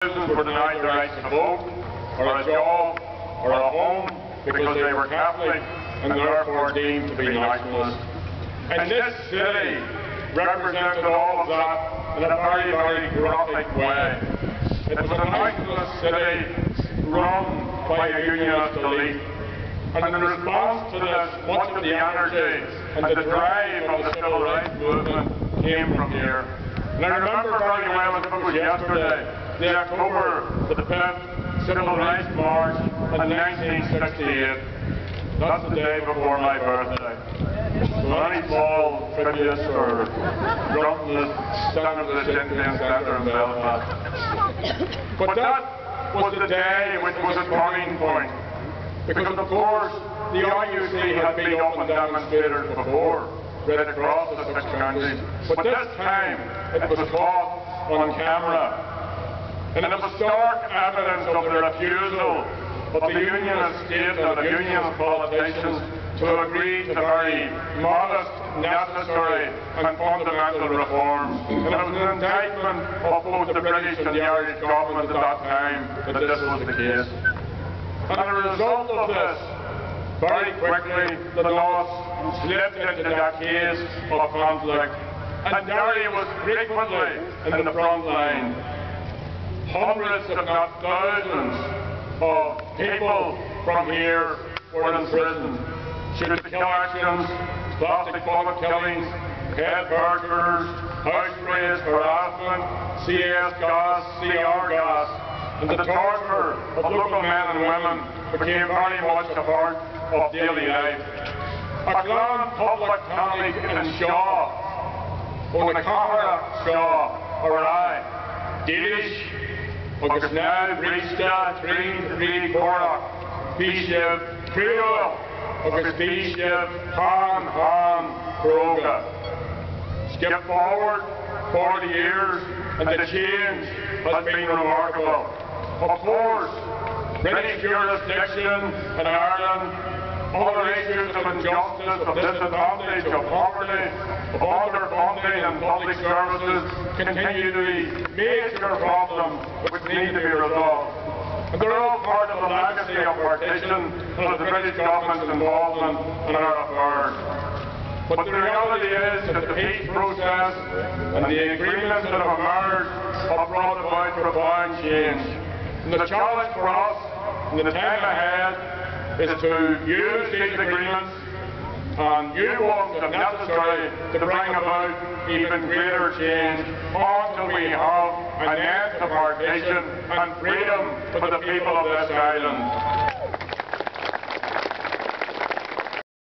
Citizens were denied the right to vote, or a job, or a home because they were Catholic and therefore deemed to be nationalist. And this city represented all of that in a very, very graphic way. It was a nationalist city run by a unionist elite. And in response to this, much of the energy and the drive of the civil rights movement came from here. And I remember very well, as if it was yesterday, the October the 5th Civil Rights March in 1968. That's the day before my birthday. So any small tributes or drunkenness stand up to the Sinn Féin Centre in Belfast. But that was the day which was a turning point. Because of course, the IUC had been up and demonstrated before, right across the 6 countries. But this time, it was caught on camera. And it was stark evidence of the refusal of the unionist state and the unionist politicians to agree to very modest, necessary and fundamental reforms. And it was an indictment of both the British and the Irish government at that time that this was the case. And as a result of this, very quickly the North slipped into decades of conflict, and Derry was frequently in the front line. Hundreds, if not thousands, of people from here were in prison. Shoot-to-kill actions, plastic bullet killings, head burglars, house raids, harassment, CS gas, CR gas, and the torture of local men and women became very much a part of daily life. A Glan public tonic in Shaw, on the Cahara Shaw, or I, Danish, agus now Brista, Three Corach, Bishiv, Creole, agus Bishiv, Han, Kroga. Skip forward 40 years and the change has been remarkable. Of course, British jurisdiction in Ireland, other issues of injustice, of disadvantage, of poverty, of underfunding and public services continue to be major problems which need to be resolved. And they're all part of the legacy of partition and of the British government's involvement in our affairs. But the reality is that the peace process and the agreements that have emerged have brought about profound change. And the challenge for us in the time ahead is to use these agreements and new ones if necessary to bring about even greater change until we have an end to partition and freedom for the people of this island.